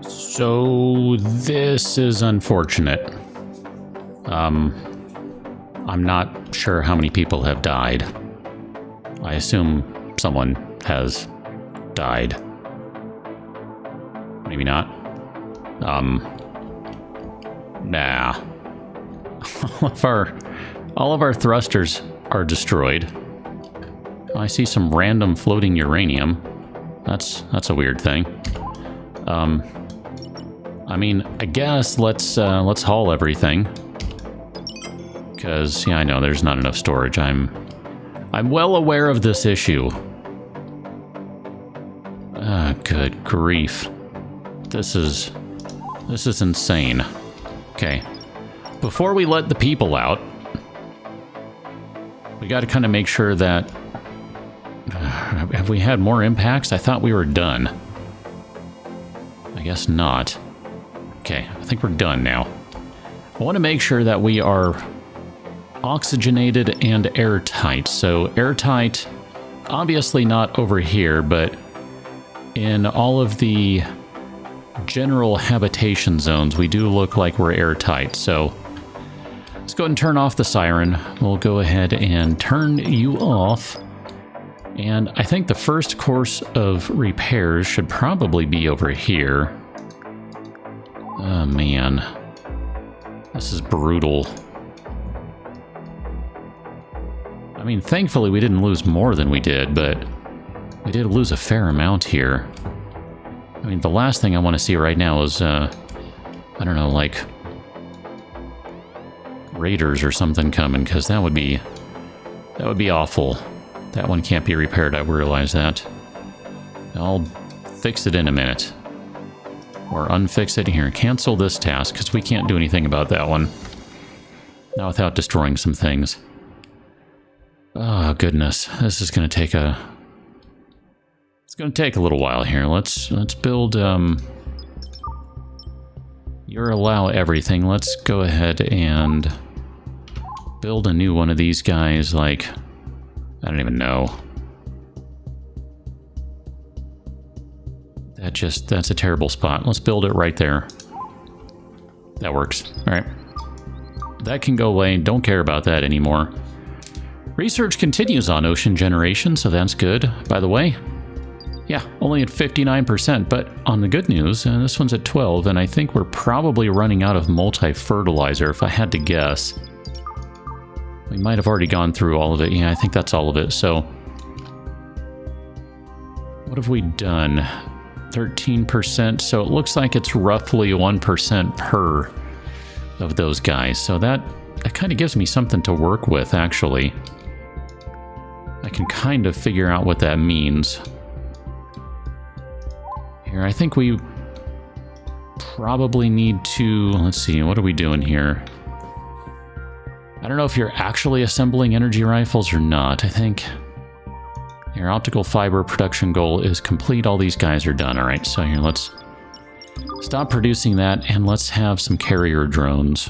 So this is unfortunate. I'm not sure how many people have died. I assume someone has died. Maybe not. Nah. all of our thrusters are destroyed. I see some random floating uranium. That's a weird thing. I mean, I guess let's haul everything. Because yeah, I know there's not enough storage. I'm well aware of this issue. Good grief. This is insane. Okay. Before we let the people out, we got to kind of make sure that... have we had more impacts? I thought we were done. I guess not. Okay, I think we're done now. I want to make sure that we are oxygenated and airtight. So airtight, obviously not over here, but in all of the general habitation zones, we do look like we're airtight. So let's go ahead and turn off the siren. We'll go ahead and turn you off. And I think the first course of repairs should probably be over here. Oh man, this is brutal. I mean, thankfully we didn't lose more than we did, but we did lose a fair amount here. I mean, the last thing I want to see right now is, I don't know, like raiders or something coming, because that would be awful. That one can't be repaired, I realize that. I'll fix it in a minute. Or unfix it here. Cancel this task, because we can't do anything about that one. Not without destroying some things. Oh, goodness. This is going to take a... It's going to take a little while here. Let's build... You're allow everything. Let's go ahead and build a new one of these guys, like... I don't even know. That's a terrible spot. Let's build it right there. That works. All right. That can go away. Don't care about that anymore. Research continues on ocean generation, so that's good. By the way, yeah, only at 59%, but on the good news, this one's at 12, and I think we're probably running out of multi-fertilizer, if I had to guess. We might have already gone through all of it. Yeah, I think that's all of it. So, what have we done? 13%. So it looks like it's roughly 1% per of those guys. So that kind of gives me something to work with, actually. I can kind of figure out what that means. Here, I think we probably need to... Let's see, what are we doing here? I don't know if you're actually assembling energy rifles or not. I think your optical fiber production goal is complete. All these guys are done. All right, so here, let's stop producing that and let's have some carrier drones.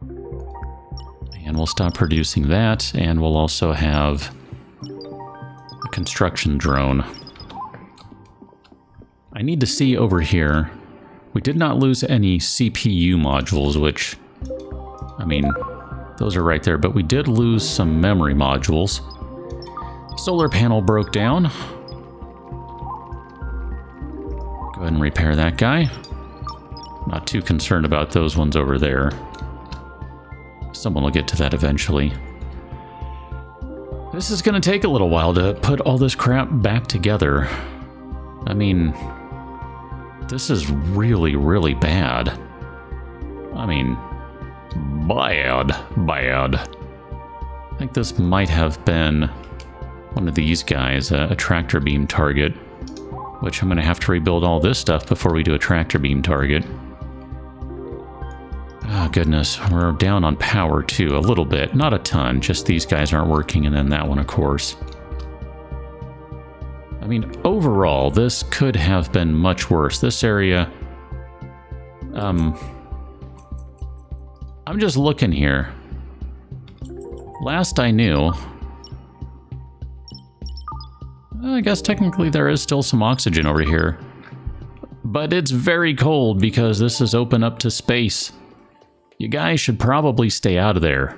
And we'll stop producing that, and we'll also have a construction drone. I need to see over here. We did not lose any CPU modules, which... I mean, those are right there, but we did lose some memory modules. Solar panel broke down. Go ahead and repair that guy. Not too concerned about those ones over there. Someone will get to that eventually. This is going to take a little while to put all this crap back together. I mean, this is really, really bad. I mean... Bad. I think this might have been one of these guys, a tractor beam target, which I'm going to have to rebuild all this stuff before we do a tractor beam target. Oh, goodness. We're down on power, too, a little bit. Not a ton, just these guys aren't working, and then that one, of course. I mean, overall, this could have been much worse. This area... I'm just looking here. Last I knew... I guess technically there is still some oxygen over here. But it's very cold because this is open up to space. You guys should probably stay out of there.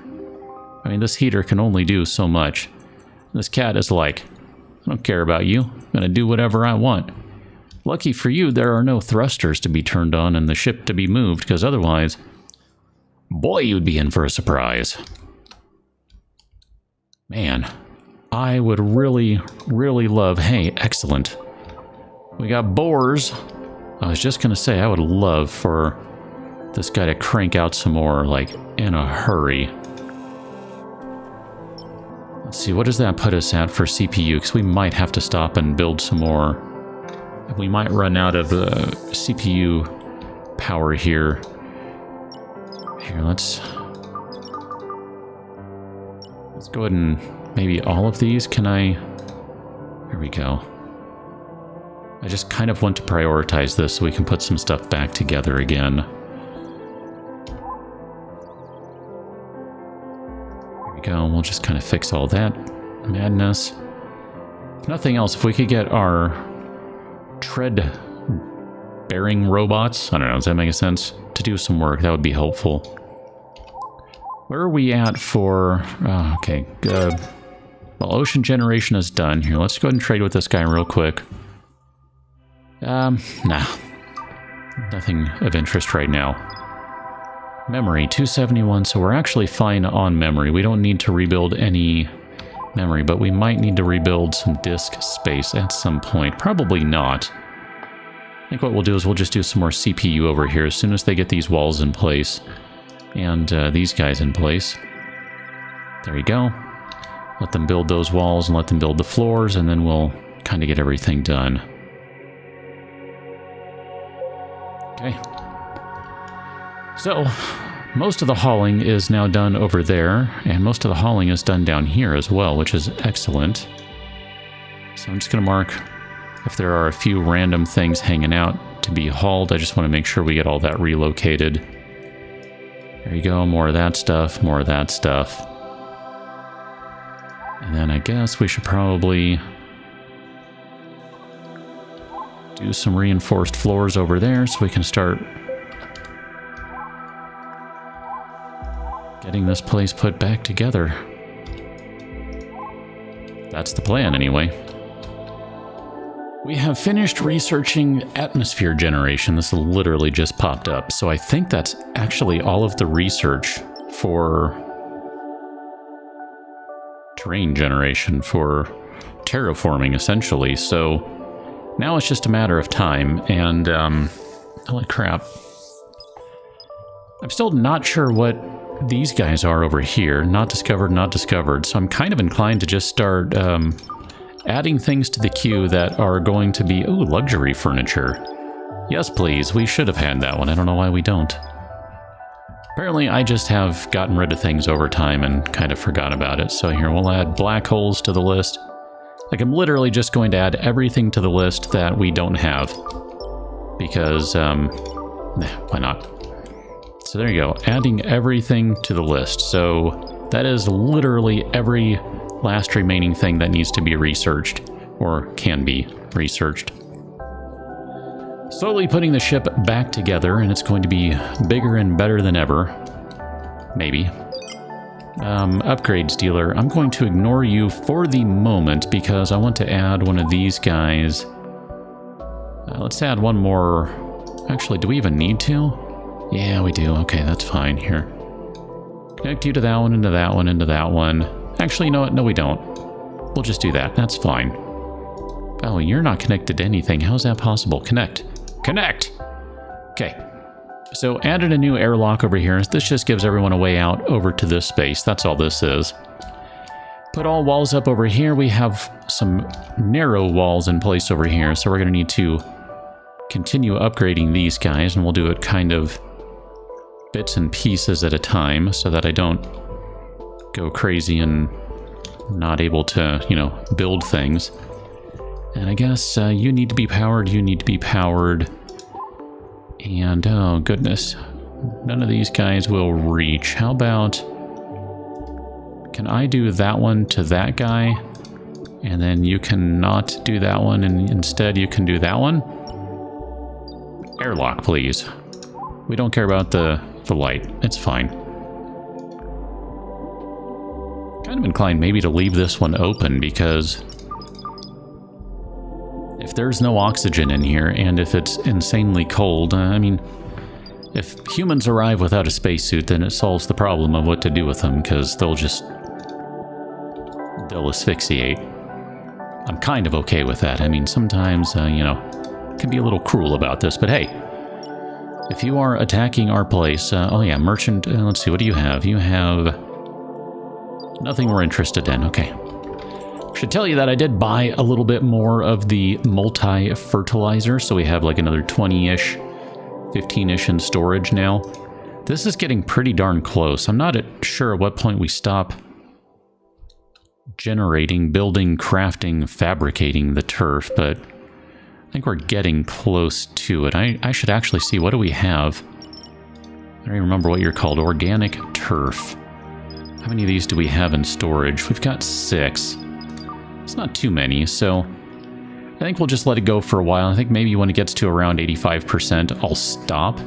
I mean, this heater can only do so much. This cat is like, I don't care about you. I'm gonna do whatever I want. Lucky for you, there are no thrusters to be turned on and the ship to be moved, because otherwise, boy, you'd be in for a surprise. Man, I would really, really love... Hey, excellent. We got boars. I was just gonna say, I would love for this guy to crank out some more, like, in a hurry. Let's see, what does that put us at for CPU? Because we might have to stop and build some more. We might run out of CPU power here. Here, let's go ahead and maybe all of these. Can I... There we go. I just kind of want to prioritize this so we can put some stuff back together again. There we go. We'll just kind of fix all that madness. If nothing else, if we could get our tread-bearing robots, I don't know, does that make sense? To do some work, that would be helpful. Where are we at for... Oh, okay, good. Well, ocean generation is done. Here, let's go ahead and trade with this guy real quick. Nah. Nothing of interest right now. Memory, 271, so we're actually fine on memory. We don't need to rebuild any memory, but we might need to rebuild some disk space at some point. Probably not. I think what we'll do is we'll just do some more CPU over here as soon as they get these walls in place. And these guys in place. There we go. Let them build those walls and let them build the floors, and then we'll kind of get everything done. Okay. So, most of the hauling is now done over there, and most of the hauling is done down here as well, which is excellent. So I'm just going to mark if there are a few random things hanging out to be hauled. I just want to make sure we get all that relocated. There you go, more of that stuff, more of that stuff. And then I guess we should probably do some reinforced floors over there so we can start getting this place put back together. That's the plan, anyway. We have finished researching atmosphere generation. This literally just popped up. So I think that's actually all of the research for terrain generation, for terraforming, essentially. So now it's just a matter of time, and holy crap. I'm still not sure what these guys are over here. Not discovered, not discovered. So I'm kind of inclined to just start adding things to the queue that are going to be... Ooh, luxury furniture. Yes, please. We should have had that one. I don't know why we don't. Apparently, I just have gotten rid of things over time and kind of forgot about it. So here, we'll add black holes to the list. Like, I'm literally just going to add everything to the list that we don't have. Because, why not? So there you go, adding everything to the list. So that is literally every last remaining thing that needs to be researched, or can be researched. Slowly putting the ship back together, and it's going to be bigger and better than ever. Maybe. Upgrades dealer, I'm going to ignore you for the moment because I want to add one of these guys. Let's add one more. Actually, do we even need to? Yeah, we do. Okay, that's fine. Here. Connect you to that one, into that one, into that one. Actually, you know what? No, we don't. We'll just do that. That's fine. Oh, you're not connected to anything. How's that possible? Connect. Connect! Okay. So, added a new airlock over here. This just gives everyone a way out over to this space. That's all this is. Put all walls up over here. We have some narrow walls in place over here, so we're going to need to continue upgrading these guys, and we'll do it kind of bits and pieces at a time so that I don't go crazy and not able to, you know, build things. And I guess you need to be powered, you need to be powered. And, oh goodness, none of these guys will reach. How about, can I do that one to that guy? And then you cannot do that one, and instead you can do that one? Airlock, please. We don't care about the light. It's fine. Kind of inclined maybe to leave this one open because if there's no oxygen in here and if it's insanely cold, I mean, if humans arrive without a spacesuit, then it solves the problem of what to do with them because they'll asphyxiate. I'm kind of okay with that. I mean, sometimes, you know, can be a little cruel about this, but hey, if you are attacking our place, oh yeah, merchant, let's see, what do you have? You have nothing we're interested in. Okay. Should tell you that I did buy a little bit more of the multi-fertilizer, so we have like another 20-ish, 15-ish in storage now. This is getting pretty darn close. I'm not sure at what point we stop generating, building, crafting, fabricating the turf, but I think we're getting close to it. I should actually see, what do we have? I don't even remember what you're called. Organic turf. How many of these do we have in storage? We've got 6. It's not too many, so I think we'll just let it go for a while. I think maybe when it gets to around 85%, I'll stop.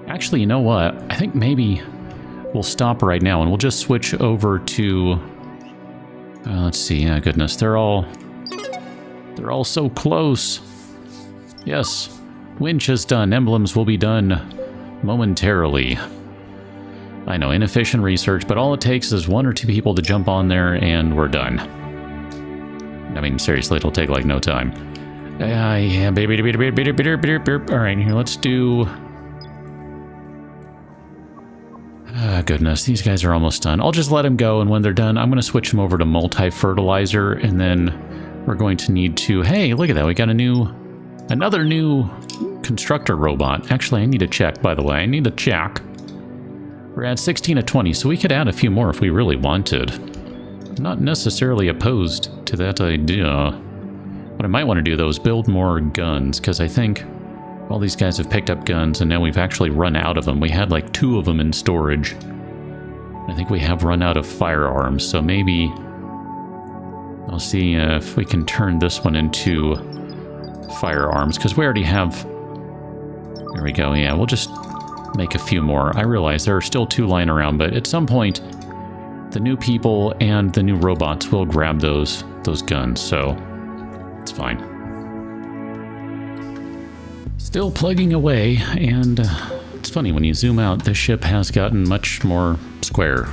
Actually, you know what? I think maybe we'll stop right now and we'll just switch over to... let's see. Yeah, goodness. They're all so close. Yes. Winch is done. Emblems will be done momentarily. I know, inefficient research, but all it takes is 1 or 2 people to jump on there and we're done. I mean, seriously, it'll take like no time. Yeah, baby. Alright, here, let's do... goodness, these guys are almost done. I'll just let them go, and when they're done, I'm going to switch them over to multi-fertilizer, and then we're going to need to... Hey, look at that, we got another new constructor robot. Actually, I need to check, by the way. I need to check. We're at 16 of 20, so we could add a few more if we really wanted. I'm not necessarily opposed to that idea. What I might want to do, though, is build more guns, because I think all these guys have picked up guns, and now we've actually run out of them. We had like 2 of them in storage. I think we have run out of firearms, so maybe I'll see if we can turn this one into firearms, because we already have... There we go, yeah, we'll just make a few more. I realize there are still 2 lying around, but at some point, the new people and the new robots will grab those guns, so it's fine. Still plugging away, and it's funny, when you zoom out, this ship has gotten much more square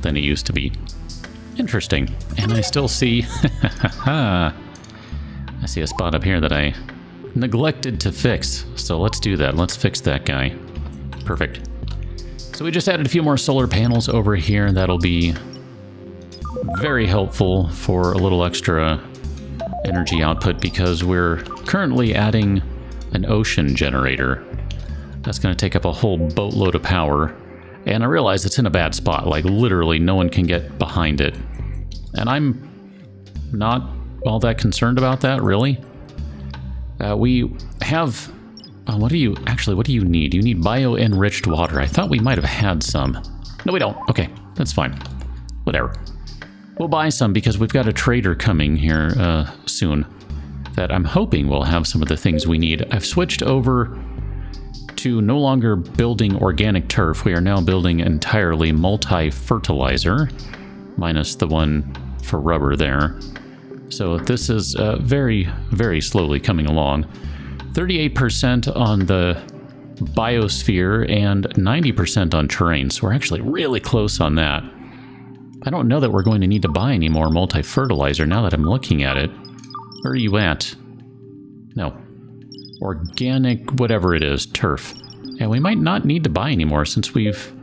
than it used to be. Interesting. And I still see... I see a spot up here that I neglected to fix, so let's do that. Let's fix that guy. Perfect. So we just added a few more solar panels over here. That'll be very helpful for a little extra energy output because we're currently adding an ocean generator. That's going to take up a whole boatload of power. And I realize it's in a bad spot. Like, literally, no one can get behind it. And I'm not all that concerned about that, really. We have... what do you need? You need bio-enriched water. I thought we might have had some. No, we don't. Okay, that's fine. Whatever. We'll buy some because we've got a trader coming here soon that I'm hoping will have some of the things we need. I've switched over to no longer building organic turf. We are now building entirely multi-fertilizer, minus the one for rubber there. So this is very, very slowly coming along. 38% on the biosphere and 90% on terrain, so we're actually really close on that. I don't know that we're going to need to buy any more multi-fertilizer now that I'm looking at it. Where are you at? No. Organic, whatever it is, turf. Yeah, we might not need to buy any more since we've...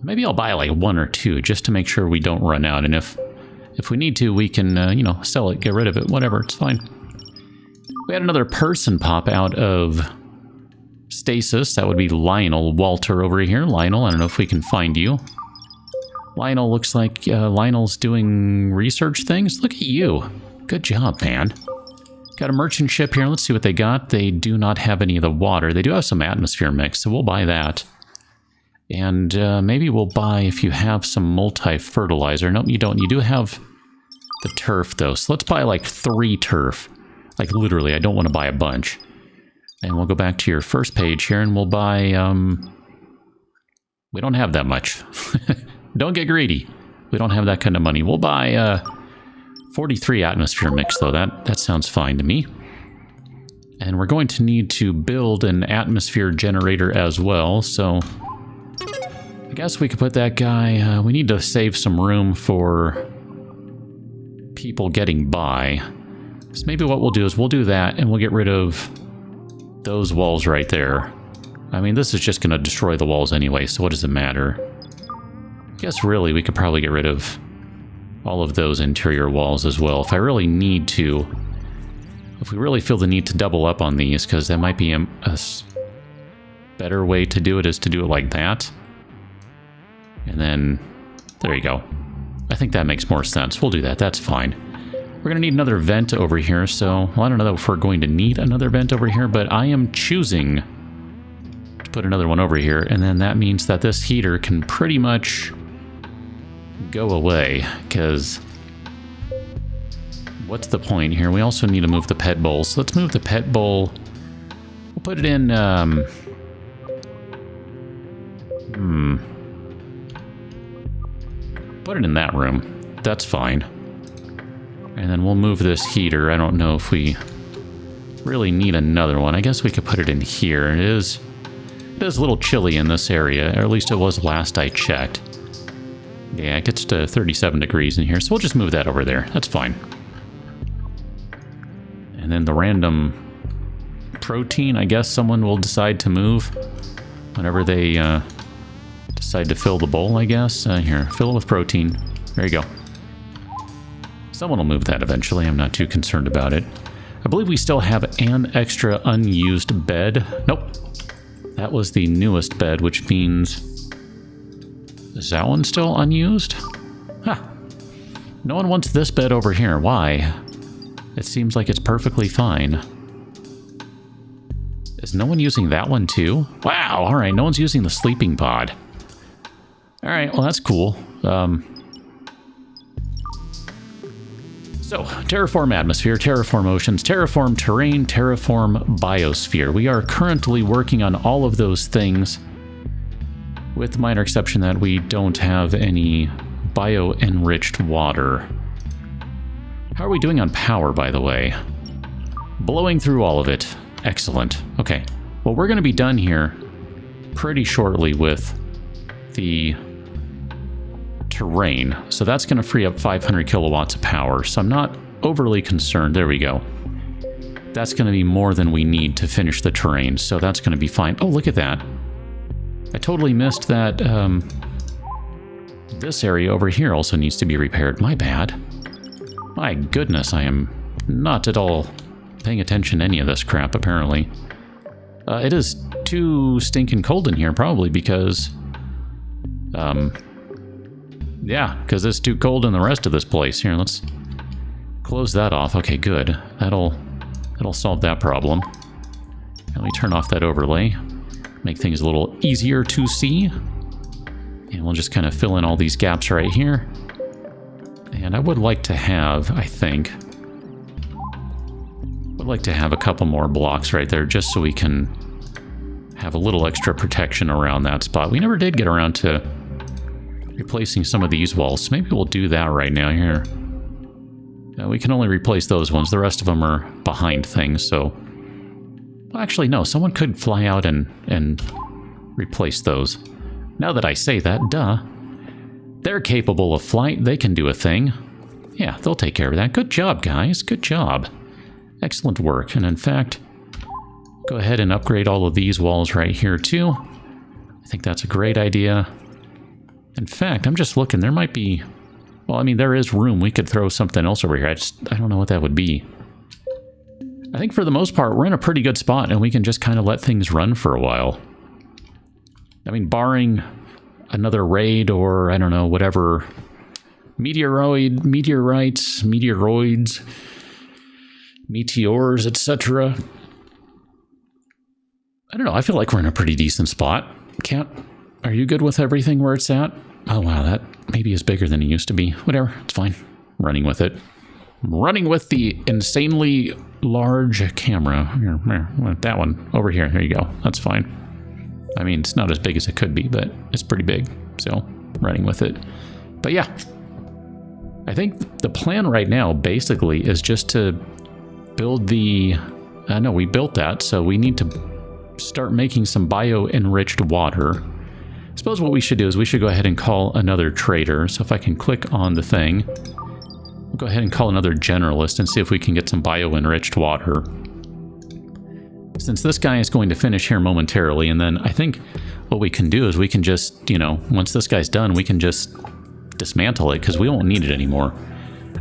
Maybe I'll buy like 1 or 2 just to make sure we don't run out, and if we need to, we can, you know, sell it, get rid of it, whatever, it's fine. We had another person pop out of stasis. That would be Lionel Walter over here. Lionel, I don't know if we can find you. Lionel looks like Lionel's doing research things. Look at you. Good job, man. Got a merchant ship here. Let's see what they got. They do not have any of the water. They do have some atmosphere mix, so we'll buy that. And maybe we'll buy, if you have some multi-fertilizer. Nope, you don't. You do have the turf, though. So let's buy like 3 turf. Like, literally, I don't want to buy a bunch. And we'll go back to your first page here and we'll buy, we don't have that much. Don't get greedy. We don't have that kind of money. We'll buy 43 atmosphere mix though. That sounds fine to me. And we're going to need to build an atmosphere generator as well. So I guess we could put that guy, we need to save some room for people getting by. So maybe what we'll do is we'll do that and we'll get rid of those walls right there. I mean, this is just going to destroy the walls anyway, so what does it matter? I guess really we could probably get rid of all of those interior walls as well if I really need to. If we really feel the need to double up on these, because that might be a better way to do it is to do it like that. And then, there you go. I think that makes more sense. We'll do that. That's fine. We're going to need another vent over here, so well, I don't know if we're going to need another vent over here, but I am choosing to put another one over here, and then that means that this heater can pretty much go away, because what's the point here? We also need to move the pet bowl, so let's move the pet bowl. We'll put it in, put it in that room. That's fine. And then we'll move this heater. I don't know if we really need another one. I guess we could put it in here. It is a little chilly in this area, or at least it was last I checked. Yeah, it gets to 37 degrees in here, so we'll just move that over there. That's fine. And then the random protein, I guess someone will decide to move whenever they decide to fill the bowl, I guess. Here, fill it with protein. There you go. Someone will move that eventually. I'm not too concerned about it. I believe we still have an extra unused bed. Nope. That was the newest bed, which means... Is that one still unused? Huh. No one wants this bed over here. Why? It seems like it's perfectly fine. Is no one using that one too? Wow, alright, no one's using the sleeping pod. Alright, well that's cool. So, terraform atmosphere, terraform oceans, terraform terrain, terraform biosphere. We are currently working on all of those things, with the minor exception that we don't have any bio-enriched water. How are we doing on power, by the way? Blowing through all of it. Excellent. Okay. Well, we're going to be done here pretty shortly with the terrain. So that's going to free up 500 kilowatts of power. So I'm not overly concerned. There we go. That's going to be more than we need to finish the terrain. So that's going to be fine. Oh, look at that. I totally missed that this area over here also needs to be repaired. My bad. My goodness, I am not at all paying attention to any of this crap, apparently. It is too stinking cold in here, probably because... yeah, because it's too cold in the rest of this place. Here, let's close that off. Okay, good. That'll solve that problem. Let me turn off that overlay. Make things a little easier to see. And we'll just kind of fill in all these gaps right here. And I would like to have, I think... would like to have a couple more blocks right there just so we can have a little extra protection around that spot. We never did get around to replacing some of these walls, so maybe we'll do that right now here. We can only replace those ones. The rest of them are behind things, so... Well, actually, no. Someone could fly out and replace those. Now that I say that, duh. They're capable of flight. They can do a thing. Yeah, they'll take care of that. Good job, guys. Good job. Excellent work. And in fact, go ahead and upgrade all of these walls right here, too. I think that's a great idea. In fact, I'm just looking. There might be... Well, I mean, there is room. We could throw something else over here. I don't know what that would be. I think for the most part, we're in a pretty good spot, and we can just kind of let things run for a while. I mean, barring another raid or, I don't know, whatever... meteorites, meteoroids, meteors, etc. I don't know. I feel like we're in a pretty decent spot. Cat, are you good with everything where it's at? Oh, wow, that maybe is bigger than it used to be. Whatever, it's fine. I'm running with it. running with the insanely large camera. Here, that one over here. There you go. That's fine. I mean, it's not as big as it could be, but it's pretty big. So, running with it. But yeah, I think the plan right now basically is just to build the... no, we built that, so we need to start making some bio-enriched water. I suppose what we should do is we should go ahead and call another trader. So if I can click on the thing, we'll go ahead and call another generalist and see if we can get some bio-enriched water. Since this guy is going to finish here momentarily, and then I think what we can do is we can just, you know, once this guy's done, we can just dismantle it because we won't need it anymore.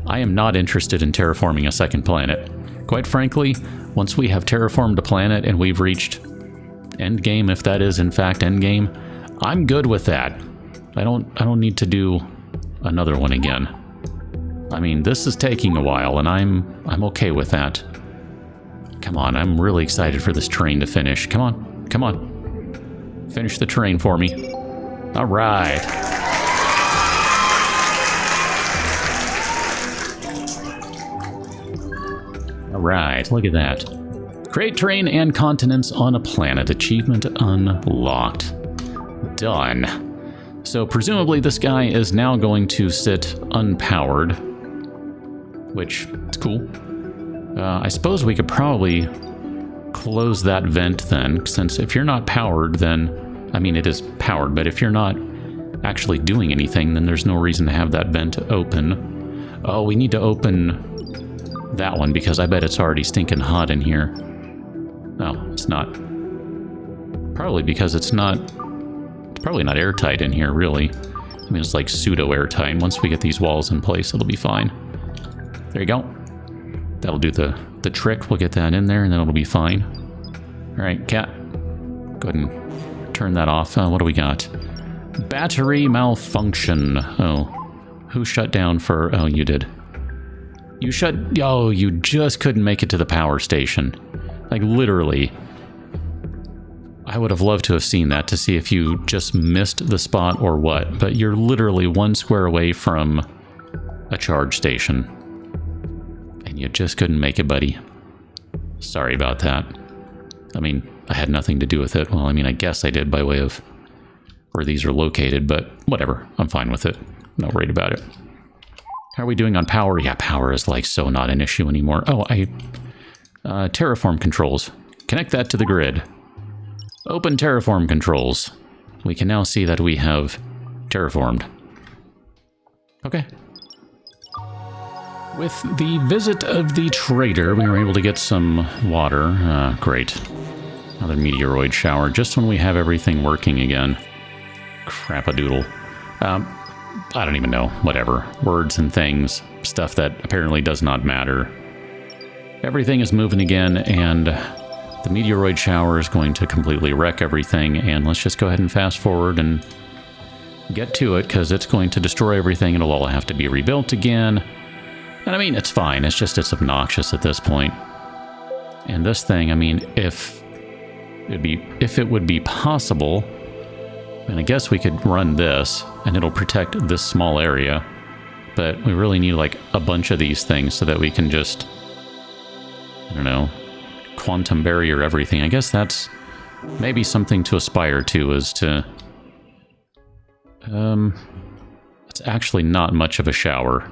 I am not interested in terraforming a second planet. Quite frankly, once we have terraformed a planet and we've reached endgame, if that is in fact endgame, I'm good with that. I don't need to do another one again. I mean, this is taking a while, and I'm okay with that. Come on, I'm really excited for this train to finish. Come on, come on. Finish the train for me. All right. All right, look at that. Create terrain and continents on a planet. Achievement unlocked. Done. So presumably this guy is now going to sit unpowered, which is cool. I suppose we could probably close that vent then, since if you're not powered, then, I mean, it is powered, but if you're not actually doing anything, then there's no reason to have that vent open. Oh, we need to open that one because I bet it's already stinking hot in here. No, it's not. Probably because it's probably not airtight in here, really. I mean, it's like pseudo-airtight. Once we get these walls in place, it'll be fine. There you go. That'll do the trick. We'll get that in there, and then it'll be fine. All right, cat. Go ahead and turn that off. What do we got? Battery malfunction. Oh, who shut down for... Oh, you did. You shut... Oh, you just couldn't make it to the power station. Like, literally. I would have loved to have seen that to see if you just missed the spot or what, but you're literally 1 square away from a charge station. And you just couldn't make it, buddy. Sorry about that. I mean, I had nothing to do with it. Well, I mean, I guess I did by way of where these are located, but whatever. I'm fine with it. I'm not worried about it. How are we doing on power? Yeah, power is like so not an issue anymore. Oh, terraform controls. Connect that to the grid. Open terraform controls. We can now see that we have terraformed. Okay. With the visit of the trader, we were able to get some water. Great. Another meteoroid shower, just when we have everything working again. Crap-a-doodle. I don't even know. Whatever. Words and things. Stuff that apparently does not matter. Everything is moving again, and the meteoroid shower is going to completely wreck everything, and let's just go ahead and fast forward and get to it, because it's going to destroy everything. It'll all have to be rebuilt again. And I mean, it's fine. It's just, it's obnoxious at this point. And this thing, I mean, if it would be possible, and I guess we could run this, and it'll protect this small area. But we really need, like, a bunch of these things so that we can just, I don't know, quantum barrier everything. I guess that's maybe something to aspire to, is to... it's actually not much of a shower.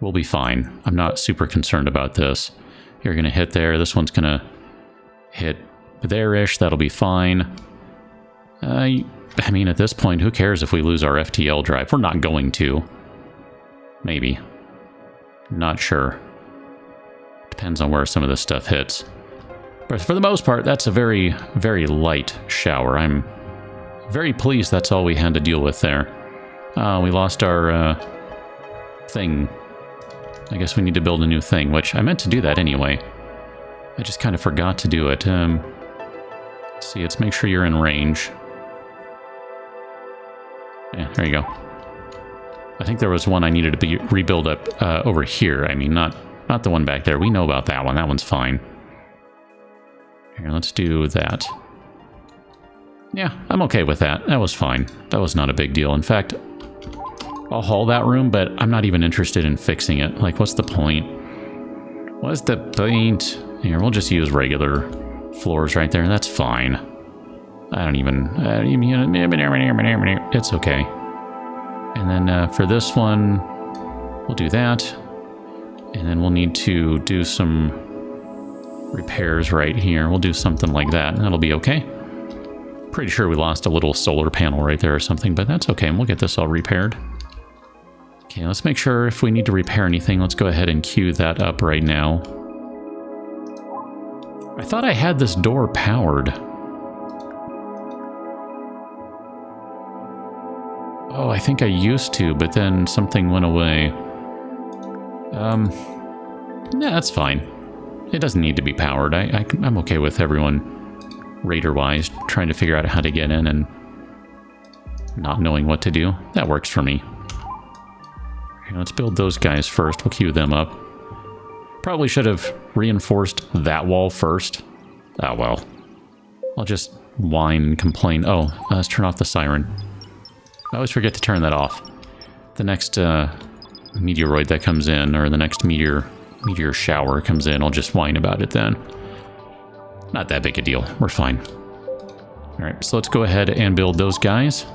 We'll be fine. I'm not super concerned about this. You're going to hit there. This one's going to hit there-ish. That'll be fine. I mean, at this point, who cares if we lose our FTL drive? We're not going to. Maybe. Not sure. Depends on where some of this stuff hits. But for the most part, that's a very, very light shower. I'm very pleased that's all we had to deal with there. We lost our thing. I guess we need to build a new thing, which I meant to do that anyway. I just kind of forgot to do it. Let's see, let's make sure you're in range. Yeah, there you go. I think there was one I needed to be rebuild up over here. I mean, not the one back there. We know about that one. That one's fine. Here, let's do that. Yeah, I'm okay with that. That was fine. That was not a big deal. In fact, I'll haul that room, but I'm not even interested in fixing it. Like, what's the point? What's the point? Here, we'll just use regular floors right there. That's fine. I don't even... it's okay. And then for this one, we'll do that. And then we'll need to do some repairs right here. We'll do something like that, and that'll be okay. Pretty sure we lost a little solar panel right there or something, but that's okay. And we'll get this all repaired. Okay, let's make sure if we need to repair anything, let's go ahead and queue that up right now. I thought I had this door powered. Oh, I think I used to, but then something went away. Yeah, that's fine. It doesn't need to be powered. I'm okay with everyone, raider-wise, trying to figure out how to get in and not knowing what to do. That works for me. Okay, let's build those guys first. We'll queue them up. Probably should have reinforced that wall first. Oh, well. I'll just whine and complain. Oh, let's turn off the siren. I always forget to turn that off. The next meteoroid that comes in, or the next meteor shower comes in, I'll just whine about it then. Not that big a deal. We're fine. Alright, so let's go ahead and build those guys.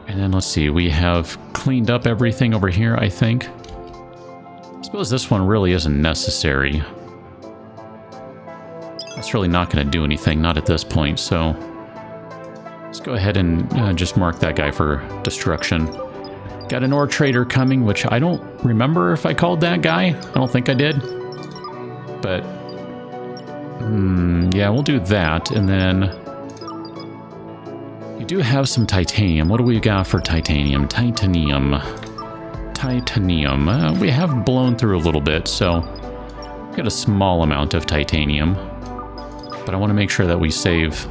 And then let's see, we have cleaned up everything over here, I think. I suppose this one really isn't necessary. That's really not going to do anything, not at this point, so... let's go ahead and just mark that guy for destruction. Got an ore trader coming, which I don't remember if I called that guy. I don't think I did. But, yeah, we'll do that. And then, you do have some titanium. What do we got for titanium? Titanium. We have blown through a little bit, so got a small amount of titanium. But I want to make sure that we save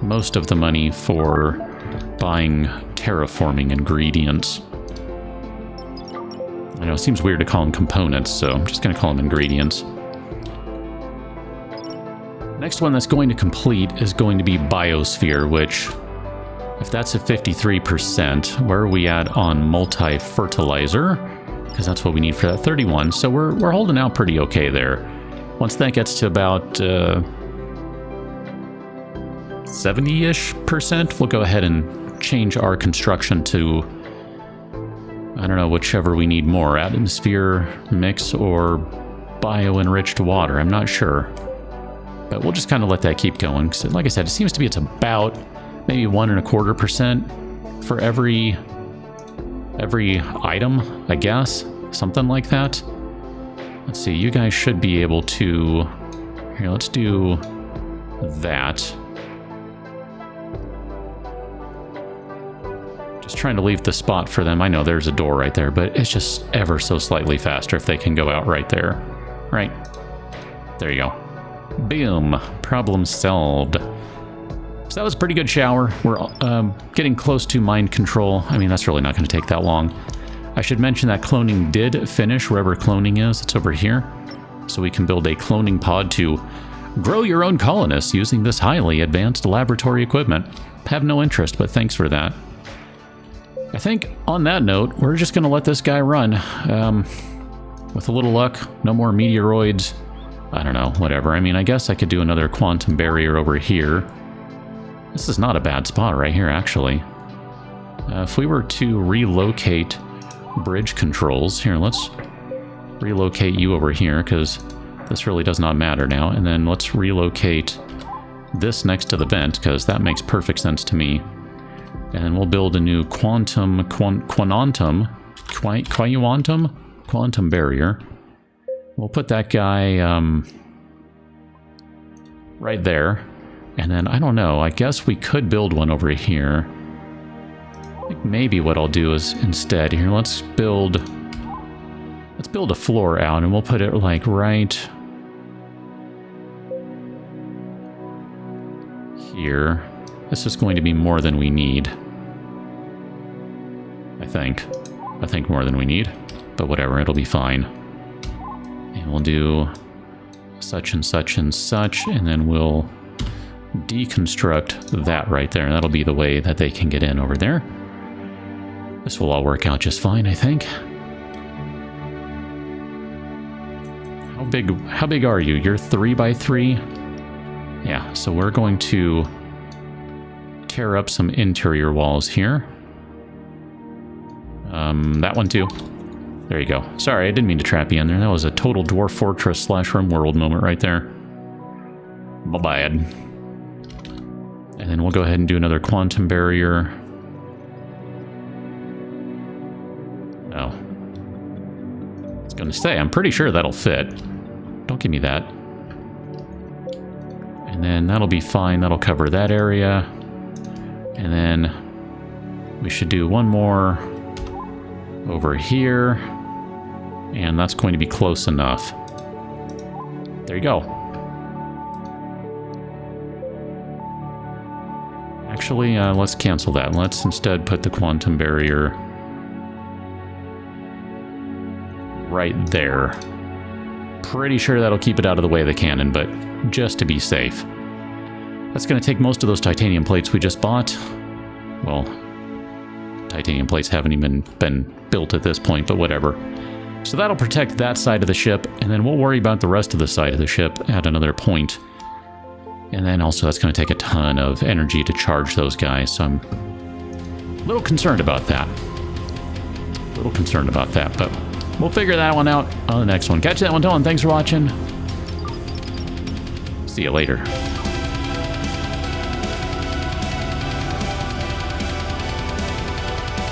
most of the money for buying terraforming ingredients. I know it seems weird to call them components, so I'm just going to call them ingredients. Next one that's going to complete is going to be Biosphere, which, if that's at 53%, where are we at on multi-fertilizer? Because that's what we need for that 31. So we're holding out pretty okay there. Once that gets to about 70-ish%, we'll go ahead and change our construction to, I don't know, whichever we need more, atmosphere mix or bio-enriched water. I'm not sure. But we'll just kind of let that keep going. Because like I said, it seems to be it's about maybe 1.25% for every item, I guess. Something like that. Let's see, you guys should be able to... Here, let's do that. Just trying to leave the spot for them. I know there's a door right there, but it's just ever so slightly faster if they can go out right there. Right. There you go. Boom. Problem solved. So that was a pretty good shower. We're getting close to mind control. I mean, that's really not going to take that long. I should mention that cloning did finish wherever cloning is. It's over here. So we can build a cloning pod to grow your own colonists using this highly advanced laboratory equipment. Have no interest, but thanks for that. I think on that note, we're just going to let this guy run. With a little luck, no more meteoroids. I don't know, whatever. I mean, I guess I could do another quantum barrier over here. This is not a bad spot right here, actually. If we were to relocate bridge controls, here, let's relocate you over here, because this really does not matter now. And then let's relocate this next to the vent, because that makes perfect sense to me. And we'll build a new quantum barrier. We'll put that guy right there. And then, I don't know, I guess we could build one over here. I think maybe what I'll do is instead, here, let's build a floor out, and we'll put it like right here. This is going to be more than we need. I think more than we need, but whatever, it'll be fine. And we'll do such and such and such, and then we'll deconstruct that right there. That'll be the way that they can get in over there. This will all work out just fine, I think. How big are you? You're 3 by 3? Yeah, so we're going to tear up some interior walls here. That one too. There you go. Sorry, I didn't mean to trap you in there. That was a total Dwarf Fortress / RimWorld moment right there. My bad. And then we'll go ahead and do another quantum barrier. Oh. It's gonna stay. I'm pretty sure that'll fit. Don't give me that. And then that'll be fine. That'll cover that area. And then we should do one more over here. And that's going to be close enough. There you go. Actually, let's cancel that. Let's instead put the quantum barrier right there. Pretty sure that'll keep it out of the way of the cannon, but just to be safe. That's going to take most of those titanium plates we just bought. Well, titanium plates haven't even been built at this point, but whatever. So that'll protect that side of the ship, and then we'll worry about the rest of the side of the ship at another point. And then also that's going to take a ton of energy to charge those guys, so I'm a little concerned about that. But we'll figure that one out on the next one. Catch that one, Dylan. Thanks for watching. See you later.